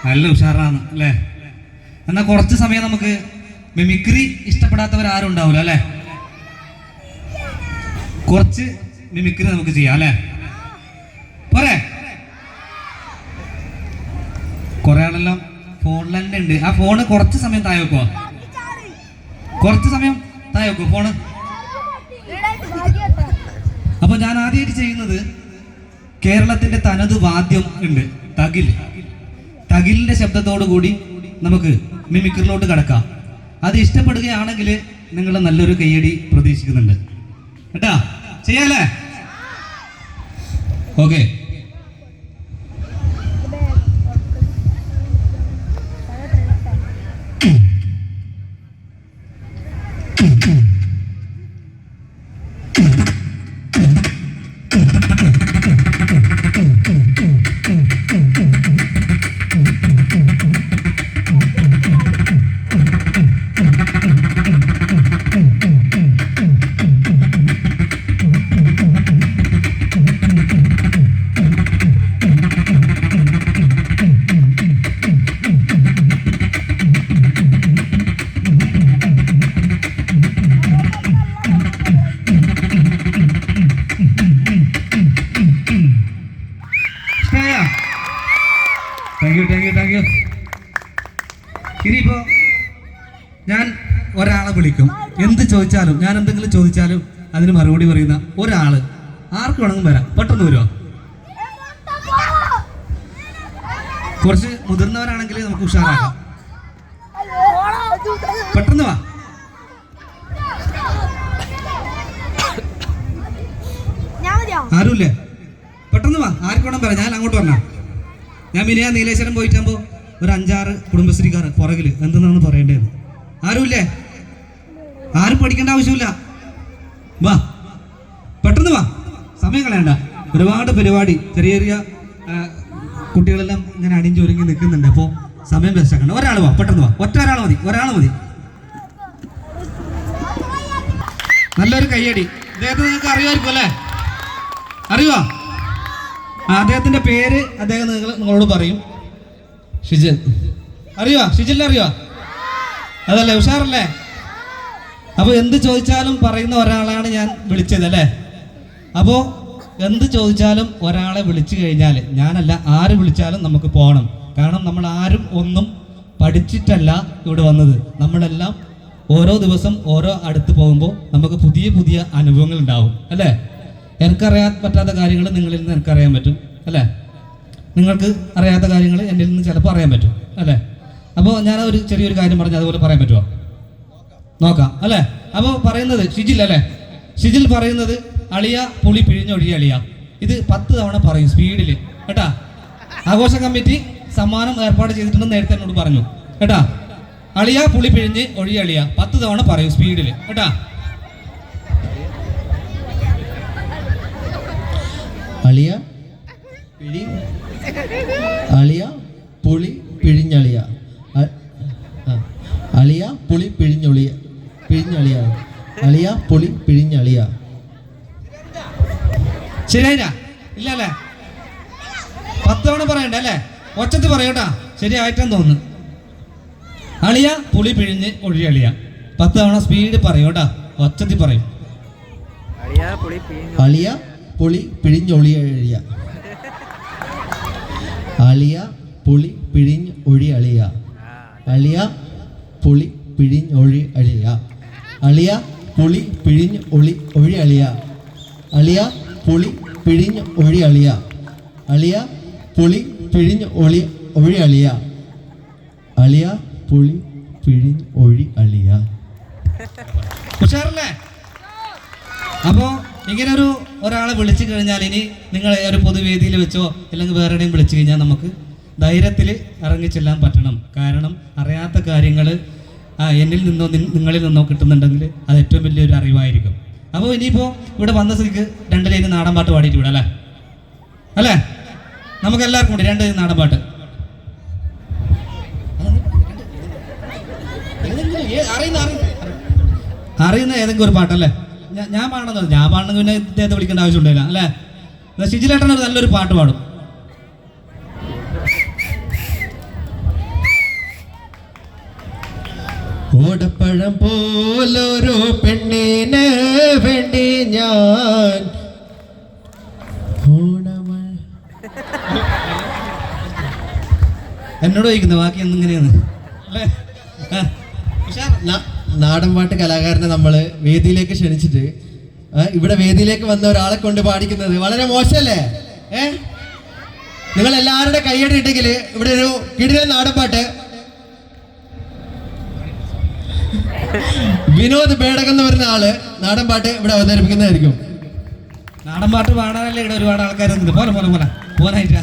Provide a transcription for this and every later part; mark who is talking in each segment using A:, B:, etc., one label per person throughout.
A: നല്ല ഉഷാറാണ് അല്ലേ? എന്നാൽ കുറച്ച് സമയം നമുക്ക് മിമിക്രി ഇഷ്ടപ്പെടാത്തവരാരും ഉണ്ടാവില്ല അല്ലേ? കുറച്ച് മിമിക്രി നമുക്ക് ചെയ്യാം അല്ലേ? പോരെ? കുറെ ആളെല്ലാം ഫോണിൽ തന്നെ ഉണ്ട്. ആ ഫോണ് കുറച്ച് സമയം താഴെ വെക്കുവോ? കുറച്ച് സമയം താഴെ വെക്കുവോ ഫോണ്? അപ്പൊ ഞാൻ ആദ്യമായിട്ട് ചെയ്യുന്നത് കേരളത്തിന്റെ തനത് വാദ്യം ഉണ്ട്, തകിൽ. തകിലിന്റെ ശബ്ദത്തോടു കൂടി നമുക്ക് മിമിക്രിലോട്ട് കടക്കാം. അത് ഇഷ്ടപ്പെടുകയാണെങ്കിൽ നിങ്ങൾ നല്ലൊരു കയ്യടി പ്രതീക്ഷിക്കുന്നുണ്ട് കേട്ടാ. ചെയ്യാലേ? ഓക്കെ. Thank you. ഇനിയിപ്പോ ഞാൻ ഒരാളെ വിളിക്കും. എന്ത് ചോദിച്ചാലും, ഞാൻ എന്തെങ്കിലും ചോദിച്ചാലും അതിന് മറുപടി പറയുന്ന ഒരാള് ആർക്ക് വേണമെങ്കിലും വരാം. പെട്ടെന്ന് വരുമോ? കുറച്ച് മുതിർന്നവരാണെങ്കിൽ നമുക്ക് ഉഷാറാക്കാം. പെട്ടെന്ന് വാ. ആരുമില്ലേ? പെട്ടെന്ന് വാ. ആർക്ക് വേണം പറയാം. ഞാൻ അങ്ങോട്ട് വരണം. ഞാൻ മിനിയാ നീലേശ്വരം പോയിട്ടാകുമ്പോൾ ഒരു 5-6 കുടുംബശ്രീക്കാർ പുറകിൽ എന്തെന്നാണ് പറയേണ്ടത്. ആരുമില്ലേ? ആരും പഠിക്കേണ്ട ആവശ്യമില്ല. വാ, പെട്ടെന്ന് വാ, സമയം കളയണ്ട. ഒരുപാട് പരിപാടി, ചെറിയ ചെറിയ കുട്ടികളെല്ലാം ഇങ്ങനെ അണിഞ്ചൊരുങ്ങി നിൽക്കുന്നുണ്ട്. അപ്പോൾ സമയം വേസ്റ്റാക്കണ്ട. ഒരാൾ വാ, പെട്ടെന്ന് വാ. ഒരാൾ മതി. നല്ലൊരു കയ്യടി. അദ്ദേഹത്തെ നിങ്ങൾക്ക് അറിയുമായിരിക്കും അല്ലേ? അറിയുമോ? അദ്ദേഹത്തിന്റെ പേര് അദ്ദേഹം നിങ്ങളോട് പറയും. ഷിജിൻ. അറിയോ? ഷിജിലിനെ അറിയോ? അതല്ലേ, ഉഷാറല്ലേ? അപ്പോൾ എന്ത് ചോദിച്ചാലും പറയുന്ന ഒരാളാണ് ഞാൻ വിളിച്ചത് അല്ലേ? അപ്പോൾ എന്ത് ചോദിച്ചാലും ഒരാളെ വിളിച്ചു കഴിഞ്ഞാൽ, ഞാനല്ല ആര് വിളിച്ചാലും നമുക്ക് പോകണം. കാരണം നമ്മൾ ആരും ഒന്നും പഠിച്ചിട്ടല്ല ഇവിടെ വന്നത്. നമ്മളെല്ലാം ഓരോ ദിവസം ഓരോ അടുത്ത് പോകുമ്പോൾ നമുക്ക് പുതിയ പുതിയ അനുഭവങ്ങൾ ഉണ്ടാവും അല്ലേ? എനിക്കറിയാൻ പറ്റാത്ത കാര്യങ്ങൾ നിങ്ങളിൽ നിന്ന് എനിക്കറിയാൻ പറ്റും അല്ലേ? നിങ്ങൾക്ക് അറിയാത്ത കാര്യങ്ങൾ എന്നിൽ നിന്ന് ചിലപ്പോൾ അറിയാൻ പറ്റും അല്ലേ? അപ്പോൾ ഞാൻ ഒരു ചെറിയൊരു കാര്യം പറഞ്ഞ് അതുപോലെ പറയാൻ പറ്റുമോ? നോക്കാം അല്ലേ? അപ്പോൾ പറയുന്നത് ഷിജിൽ അല്ലേ? ഷിജിൽ പറയുന്നത് അളിയ പുളി പിഴിഞ്ഞൊഴിയ അളിയ. ഇത് 10 തവണ പറയും സ്പീഡിൽ കേട്ടാ. ആഘോഷ കമ്മിറ്റി സമ്മാനം ഏർപ്പാട് ചെയ്തിട്ടുണ്ടെന്ന് നേരത്തെ എന്നോട് പറഞ്ഞു കേട്ടാ. അളിയ പുളി പിഴിഞ്ഞ് ഒഴിയ അളിയ 10 തവണ പറയും സ്പീഡിൽ കേട്ടാ.
B: അളിയ പിഴി, അളിയ പുളി പിഴിഞ്ഞളിയ, അളിയ പുളി പിഴിഞ്ഞൊളിയ, പിഴിഞ്ഞളിയ, അളിയ പുളി പിഴിഞ്ഞളിയ.
A: ശരിയായില്ല? ഇല്ല അല്ലേ? 10 തവണ പറയണ്ടേ അല്ലേ? ഒച്ചത്ത് പറയൂട്ടാ. ശരിയായിട്ടെന്ന് തോന്നുന്നു. അളിയ പുളി പിഴിഞ്ഞ് ഒഴിയളിയ 10 തവണ സ്പീഡ് പറയൂട്ടാ. ഒച്ചത്തിൽ പറയും.
B: അളിയ പുളി പിഴിഞ്ഞൊളിയഴിയ, അളിയ പുളി പിഴിഞ്ഞ് ഒഴി അളിയ, അളിയ പുളി പിഴിഞ്ഞൊഴി അളിയ, അളിയ പുളി പിഴിഞ്ഞ് ഒഴി അളിയ, അളിയ പുളി പിഴിഞ്ഞ് ഒഴി അളിയ, അളിയ പുളി പിഴിഞ്ഞ് ഒഴി അളിയ, അളിയ പുളി പിഴിഞ്ഞ് ഒഴി അളിയ.
A: ഉഷാറല്ലേ? അപ്പോൾ ഇങ്ങനെ ഒരാളെ വിളിച്ചു കഴിഞ്ഞാൽ, ഇനി നിങ്ങൾ ഒരു പൊതുവേദിയിൽ വെച്ചോ അല്ലെങ്കിൽ വേറെ എവിടെയും വിളിച്ചു കഴിഞ്ഞാൽ നമുക്ക് ധൈര്യത്തിൽ ഇറങ്ങിച്ചെല്ലാൻ പറ്റണം. കാരണം അറിയാത്ത കാര്യങ്ങൾ എന്നിൽ നിന്നോ നിങ്ങളിൽ നിന്നോ കിട്ടുന്നുണ്ടെങ്കിൽ അത് ഏറ്റവും വലിയൊരു അറിവായിരിക്കും. അപ്പോൾ ഇനിയിപ്പോൾ ഇവിടെ വന്ന സ്ഥിതിക്ക് 2 ലൈൻ നാടൻ പാട്ട് പാടിയിട്ട് വിടാം അല്ലേ? നമുക്ക് എല്ലാവർക്കും കൂടി 2 ലൈൻ നാടൻ പാട്ട്. അറിയുന്ന ഏതെങ്കിലും ഒരു പാട്ടല്ലേ? ഞാൻ പാടുന്നത്, ഞാൻ പാടണമെങ്കിൽ പിന്നെ ഇദ്ദേഹത്തെ വിളിക്കേണ്ട ആവശ്യമുണ്ടായില്ല അല്ലേ? ഷിജിലേട്ടൻ ഒരു നല്ലൊരു പാട്ട് പാടും.
B: കോടപ്പഴം പോലൊരു പെണ്ണിന് വേണ്ടി ഞാൻ
A: എന്നോട് ചോദിക്കുന്നത് ബാക്കി എന്തിങ്ങനെയാണ് അല്ലേ?
B: നാടൻ പാട്ട് കലാകാരനെ നമ്മൾ വേദിയിലേക്ക് ക്ഷണിച്ചിട്ട് ഇവിടെ വേദിയിലേക്ക് വന്ന ഒരാളെ കൊണ്ട് പാടിക്കുന്നത് വളരെ മോശമല്ലേ? നിങ്ങൾ എല്ലാവരുടെ കൈയടി ഇട്ടെങ്കിൽ ഇവിടെ ഒരു കിടിലൻ നാടൻ പാട്ട് വിനോദ് ബേടകം എന്ന് പറയുന്ന ആള് നാടൻ പാട്ട് ഇവിടെ അവതരിപ്പിക്കുന്നതായിരിക്കും.
A: നാടൻ പാട്ട് പാടാനല്ലേ ഇവിടെ ഒരുപാട് ആൾക്കാർ പോനായിട്ടാ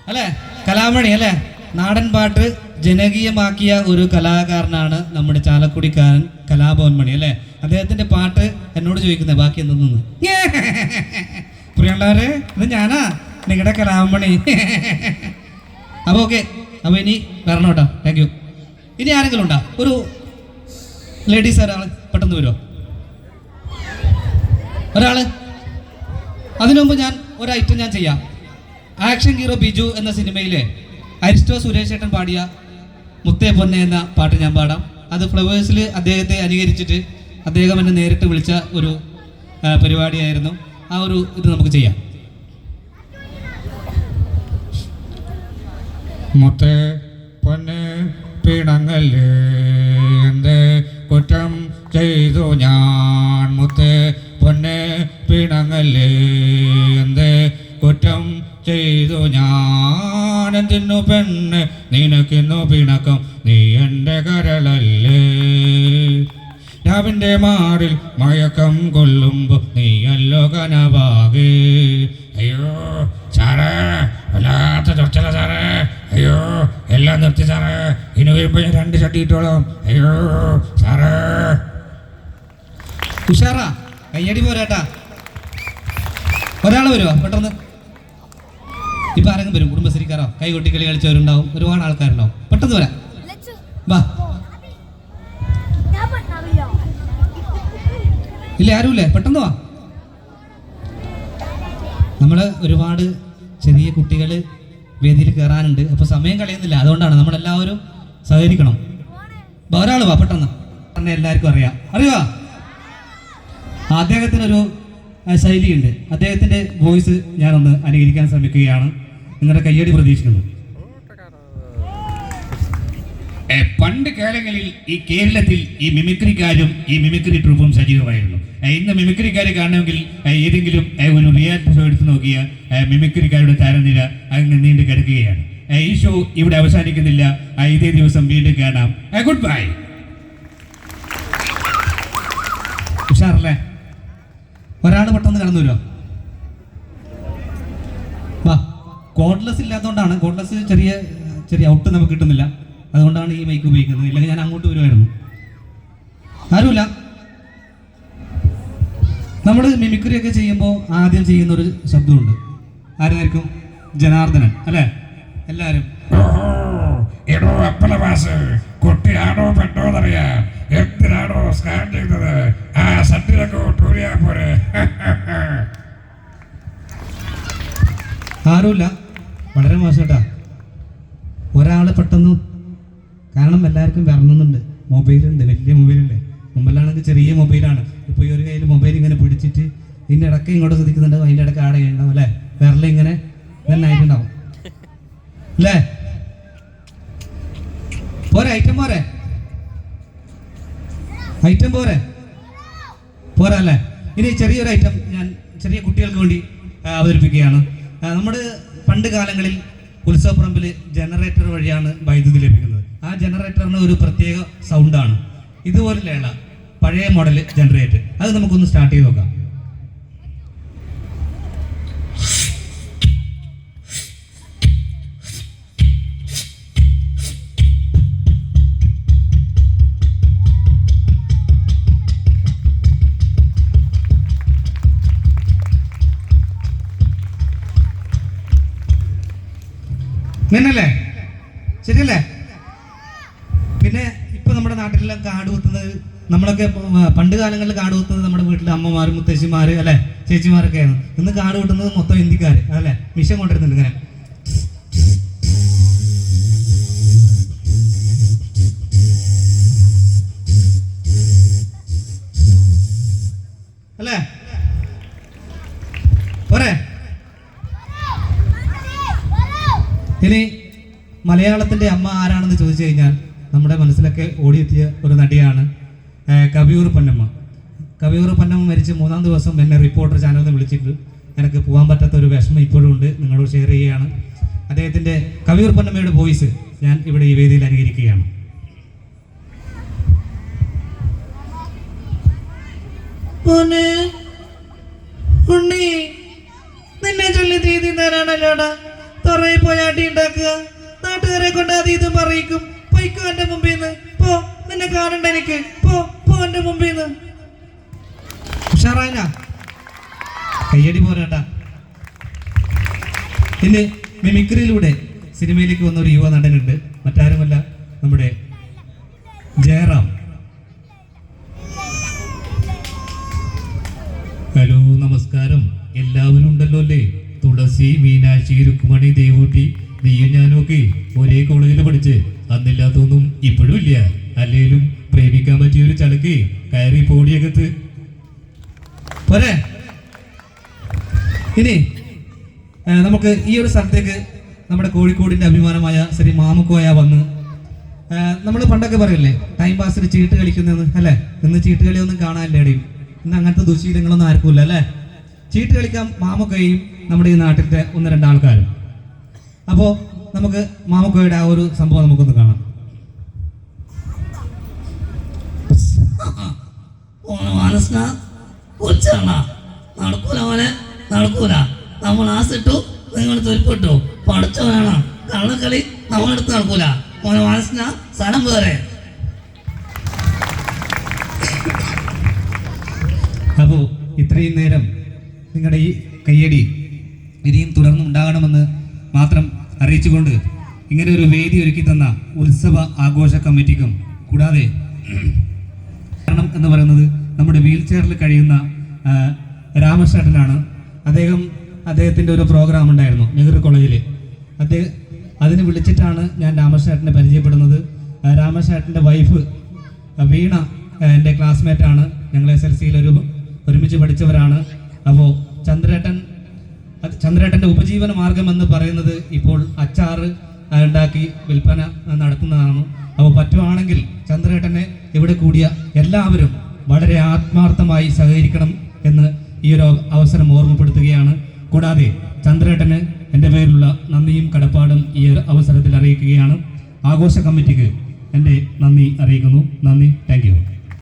A: അല്ലേ? കലാമണി അല്ലേ? നാടൻ പാട്ട് ജനകീയമാക്കിയ ഒരു കലാകാരനാണ് നമ്മുടെ ചാലക്കുടിക്കാരൻ കലാഭവൻ മണി അല്ലേ? അദ്ദേഹത്തിന്റെ പാട്ട് എന്നോട് ചോദിക്കുന്നത് ബാക്കി എന്തെന്ന്. പ്രിയമുള്ളവരെ, ഇത് ഞാനാ നിങ്ങളുടെ കലാമണി. അപ്പോൾ ഓക്കെ, അപ്പോൾ ഇനി വരണം കേട്ടോ. Thank you. ഇനി ആരെങ്കിലും ഉണ്ടോ? ഒരു ലേഡീസ് ഒരാൾ പെട്ടെന്ന് വരുമോ? ഒരാള്. അതിനു മുമ്പ് ഞാൻ ഒരു ഐറ്റം ഞാൻ ചെയ്യാം. ആക്ഷൻ ഹീറോ ബിജു എന്ന സിനിമയിലെ അരിസ്റ്റോ സുരേഷ് ചേട്ടൻ പാടിയ മുത്തേ പൊന്നെ എന്ന പാട്ട് ഞാൻ പാടാം. അത് ഫ്ലവേഴ്സിൽ അദ്ദേഹത്തെ അനുകരിച്ചിട്ട് അദ്ദേഹം എന്നെ നേരിട്ട് വിളിച്ച ഒരു പരിപാടിയായിരുന്നു. ആ ഒരു ഇത് നമുക്ക് ചെയ്യാം. മുത്തേ പൊന്നെ പിണങ്ങല്ലേ, എന്ത് കുറ്റം ചെയ്തു ഞാൻ? മുത്തേ പൊന്നെ പിണങ്ങല്ലേ, എന്ത് കുറ്റം ചെയ്തു ഞാൻ? എന്തിനു പെണ്ണ് നിനക്കിന്നു പിണക്കം, നീ എൻ്റെ കരളല്ലേ? രാവിൻ്റെ മാറിൽ മയക്കം കൊള്ളുമ്പോ നീയല്ലോ കനവാകെ. അയ്യോ സാറേ, വല്ലാത്ത ചൊച്ചല സാറേ. അയ്യോ എല്ലാം നിർത്തി സാറേ, ഇനി വരുമ്പോ ഞാൻ 2 ചട്ടി ഇട്ടോളാം. അയ്യോ സാറേ. ഉഷാറാ, കയ്യടി പോരാട്ടാ. ഒരാൾ വരുമോ പെട്ടെന്ന്? ഇപ്പൊ ആരെങ്കിലും വരും? കുടുംബശ്രീക്കാരോ കൈ കൊട്ടിക്കളി കളിച്ചവരുണ്ടാവും, ഒരുപാട് ആൾക്കാരുണ്ടാവും. പെട്ടെന്ന് വരാം, വാ. ഇല്ല, ആരുമില്ലേ? പെട്ടെന്ന് വാ. നമ്മൾ ഒരുപാട് ചെറിയ കുട്ടികൾ വേദിയിൽ കയറാനുണ്ട്. അപ്പോൾ സമയം കളയുന്നില്ല, അതുകൊണ്ടാണ് നമ്മളെല്ലാവരും സഹകരിക്കണം. ഒരാൾ വാ പെട്ടെന്ന്. എല്ലാവർക്കും അറിയാം. അദ്ദേഹത്തിനൊരു ശൈലിയുണ്ട്. അദ്ദേഹത്തിൻ്റെ വോയിസ് ഞാനൊന്ന് അനുകരിക്കാൻ ശ്രമിക്കുകയാണ്. നിങ്ങളുടെ കയ്യടി പ്രതീക്ഷിക്കുന്നു. പണ്ട് കാലങ്ങളിൽ ഈ കേരളത്തിൽ ഈ മിമിക്രിക്കാരും ഈ മിമിക്രി ട്രൂപ്പും സജീവമായിരുന്നു. ഇന്ന് മിമിക്രിക്കാരെ കാണണമെങ്കിൽ ഏതെങ്കിലും ഒരു റിയാലിറ്റി ഷോ എടുത്ത് നോക്കിയ മിമിക്രിക്കാരുടെ താരനിര അങ്ങ് നീണ്ടു കിടക്കുകയാണ്. ഈ ഷോ ഇവിടെ അവസാനിക്കുന്നില്ല. ഇതേ ദിവസം വീണ്ടും കാണാം. Good bye. ഉഷാറല്ലേ? ഒരാൾ പെട്ടെന്ന് കടന്നു വരുമോ? വാ. കോഡ്ലെസ് ഇല്ലാത്തതുകൊണ്ടാണ്. കോഡ്ലെസ് ചെറിയ ഔട്ട് നമുക്ക് കിട്ടുന്നില്ല, അതുകൊണ്ടാണ് ഈ മൈക്ക് ഉപയോഗിക്കുന്നത്. ഇല്ലെങ്കിൽ ഞാൻ അങ്ങോട്ട് വരുമായിരുന്നു. ആരുമില്ല. നമ്മൾ മിമിക്രിയൊക്കെ ചെയ്യുമ്പോൾ ആദ്യം ചെയ്യുന്നൊരു ശബ്ദമുണ്ട്. ആരായിരിക്കും? ജനാർദ്ദനൻ അല്ലേ? എല്ലാവരും കുട്ടിയാണോ പെട്ടോന്നറിയാം, എന്തിനാണോ സ്കാൻ ചെയ്തത്, ആ സട്ടിലൊക്കെ ടൂരിയാ പോരെ. ആരുമില്ല. വളരെ മോശം. ഒരാൾ പെട്ടെന്ന്, കാരണം എല്ലാവർക്കും വരണമെന്നുണ്ട്. മൊബൈലുണ്ട്, വലിയ മൊബൈലല്ലേ. മുമ്പെല്ലാണെങ്കിൽ ചെറിയ മൊബൈലാണ്. ഇപ്പോൾ ഈ ഒരു കയ്യിൽ മൊബൈൽ ഇങ്ങനെ പിടിച്ചിട്ട് ഇതിൻ്റെ ഇടയ്ക്ക് ഇങ്ങോട്ട് ശ്രദ്ധിക്കുന്നുണ്ടാവും, അതിൻ്റെ ഇടയ്ക്ക് ആടെ ഉണ്ടാവും അല്ലേ? വിരൽ ഇങ്ങനെ തന്നെ ആയിട്ടുണ്ടാവും അല്ലേ? പോരെ ഐറ്റം, പോരാ അല്ലേ? ഇനി ചെറിയൊരു ഐറ്റം ഞാൻ ചെറിയ കുട്ടികൾക്ക് വേണ്ടി അവതരിപ്പിക്കുകയാണ്. നമ്മുടെ പണ്ട് കാലങ്ങളിൽ ഉത്സവപ്പറമ്പിൽ ജനറേറ്റർ വഴിയാണ് വൈദ്യുതി ലഭിക്കുന്നത്. ആ ജനറേറ്ററിന് ഒരു പ്രത്യേക സൗണ്ടാണ്. ഇതുപോലെയുള്ള പഴയ മോഡൽ ജനറേറ്റർ, അത് നമുക്കൊന്ന് സ്റ്റാർട്ട് ചെയ്ത് നോക്കാം. ഇങ്ങനല്ലേ? ശരിയല്ലേ? പിന്നെ ഇപ്പൊ നമ്മുടെ നാട്ടിലെല്ലാം കാട് കുത്തുന്നത്, നമ്മളൊക്കെ പണ്ട് കാലങ്ങളിൽ കാട് കുത്തുന്നത് നമ്മുടെ വീട്ടിലെ അമ്മമാരും മുത്തശ്ശിമാര് അല്ലെ, ചേച്ചിമാരൊക്കെയാണ്. ഇന്ന് കാട് കുത്തുന്നത് മൊത്തം ഹിന്ദിക്കാര് അല്ലെ, മിഷൻ കൊണ്ടിരുന്നുണ്ട് ഇങ്ങനെ. ഇനി മലയാളത്തിൻ്റെ അമ്മ ആരാണെന്ന് ചോദിച്ചു കഴിഞ്ഞാൽ നമ്മുടെ മനസ്സിലൊക്കെ ഓടിയെത്തിയ ഒരു നടിയാണ് കവിയൂർ പൊന്നമ്മ. കവിയൂർ പൊന്നമ്മ മരിച്ച് 3-ാം ദിവസം എന്നെ റിപ്പോർട്ടർ ചാനലിൽ നിന്ന് വിളിച്ചിട്ട് എനിക്ക് പോകാൻ പറ്റാത്ത ഒരു വിഷമം ഇപ്പോഴും ഉണ്ട്, നിങ്ങളോട് ഷെയർ ചെയ്യുകയാണ്. അദ്ദേഹത്തിൻ്റെ കവിയൂർ പൊന്നമ്മയുടെ വോയിസ് ഞാൻ ഇവിടെ ഈ വേദിയിൽ അനുകരിക്കുകയാണ്. ഉണ്ണി, നിന്നെ ചൊല്ലി തീയതി തരാണല്ലോടാ, തുറയിൽ പോയി അടി ഉണ്ടാക്കുക, നാട്ടുകാരെ കൊണ്ട് അത് ഇതും പറയിക്കും. പൊയ്ക്കോ എന്റെ മുമ്പിൽ നിന്ന്, പോ, നിന്നെ കാണണ്ട എനിക്ക്, പോ പോ എന്റെ മുമ്പിൽ നിന്ന്. ഉഷാറായില്ല, കയ്യടി പോരാട്ടാ. ഇന്ന് മിമിക്രിയിലൂടെ സിനിമയിലേക്ക് വന്ന ഒരു യുവ നടനുണ്ട്, മറ്റാരുമല്ല നമ്മുടെ ജയറാം. ഹലോ, നമസ്കാരം. എല്ലാവരും ഉണ്ടല്ലോ അല്ലേ? തുളസി, മീനാക്ഷി, രുക്മണി, ദേവൂട്ടി, നീയും ഞാനൊക്കെ ഒരേ കോളേജിൽ പഠിച്ച് അന്നില്ലാത്തൊന്നും ഇപ്പോഴും ഇല്ല. അല്ലേലും പ്രേമിക്കാൻ പറ്റിയ ഒരു ചടക്ക് കയറി പോടിയകത്ത് പോരെ. ഇനി നമുക്ക് ഈ ഒരു സ്ഥലത്തേക്ക് നമ്മുടെ കോഴിക്കോടിൻ്റെ അഭിമാനമായ ശ്രീ മാമുക്കോയ വന്ന്, നമ്മൾ പണ്ടൊക്കെ പറയില്ലേ ടൈം പാസിന് ചീട്ട് കളിക്കുന്നതെന്ന്, അല്ലേ? ഇന്ന് ചീട്ട് കളിയൊന്നും കാണാനില്ല എവിടെയും. ഇന്ന് അങ്ങനത്തെ ദുശീലങ്ങളൊന്നും ആർക്കുമില്ല, അല്ലേ? ചീട്ട് കളിക്കാൻ മാമുക്കോയും നമ്മുടെ ഈ നാട്ടിലത്തെ 1-2 ആൾക്കാരും. അപ്പോൾ നമുക്ക് മാമുക്കോയുടെ ആ ഒരു സംഭവം നമുക്കൊന്ന് കാണാം.
C: നടക്കൂല മോനെ, നടക്കൂല. നമ്മൾ ആസിട്ടു, നിങ്ങൾ തൊലിപ്പിട്ടു, പഠിച്ചോ വേണം. കള്ളക്കളി നമ്മളെടുത്ത് നടക്കൂല മോനെ. മനസ്സിന സ്ഥലം വേറെ.
A: അപ്പോൾ ഇത്രയും നേരം നിങ്ങളുടെ ഈ കയ്യടി ഇനിയും തുടർന്നുണ്ടാകണമെന്ന് മാത്രം അറിയിച്ചുകൊണ്ട് ഇങ്ങനെ ഒരു വേദി ഒരുക്കി തന്ന ഉത്സവ ആഘോഷ കമ്മിറ്റിക്കും, കൂടാതെ കാരണം എന്ന് പറയുന്നത് നമ്മുടെ വീൽ ചെയറിൽ കഴിയുന്ന രാമശേട്ടനാണ്. അദ്ദേഹത്തിൻ്റെ ഒരു പ്രോഗ്രാം ഉണ്ടായിരുന്നു നെഹ്റു കോളേജിൽ. അതിന് വിളിച്ചിട്ടാണ് ഞാൻ രാമശേട്ടനെ പരിചയപ്പെടുന്നത്. രാമശേട്ടൻ്റെ വൈഫ് വീണ എൻ്റെ ക്ലാസ്മേറ്റാണ്. ഞങ്ങൾ SLCയിൽ ഒരുമിച്ച് പഠിച്ചവരാണ്. അപ്പോൾ ചന്ദ്രേട്ടൻ്റെ ഉപജീവന മാർഗം എന്ന് പറയുന്നത് ഇപ്പോൾ അച്ചാറ് ഉണ്ടാക്കി വിൽപ്പന നടത്തുന്നതാണ്. അപ്പോൾ പറ്റുവാണെങ്കിൽ ചന്ദ്രേട്ടനെ ഇവിടെ കൂടിയ എല്ലാവരും വളരെ ആത്മാർത്ഥമായി സഹകരിക്കണം എന്ന് ഈ ഒരു അവസരം ഓർമ്മപ്പെടുത്തുകയാണ്. കൂടാതെ ചന്ദ്രേട്ടന് എൻ്റെ പേരിലുള്ള നന്ദിയും കടപ്പാടും ഈ ഒരു അവസരത്തിൽ അറിയിക്കുകയാണ്. ആഘോഷ കമ്മിറ്റിക്ക് എൻ്റെ നന്ദി അറിയിക്കുന്നു. നന്ദി, താങ്ക് യു.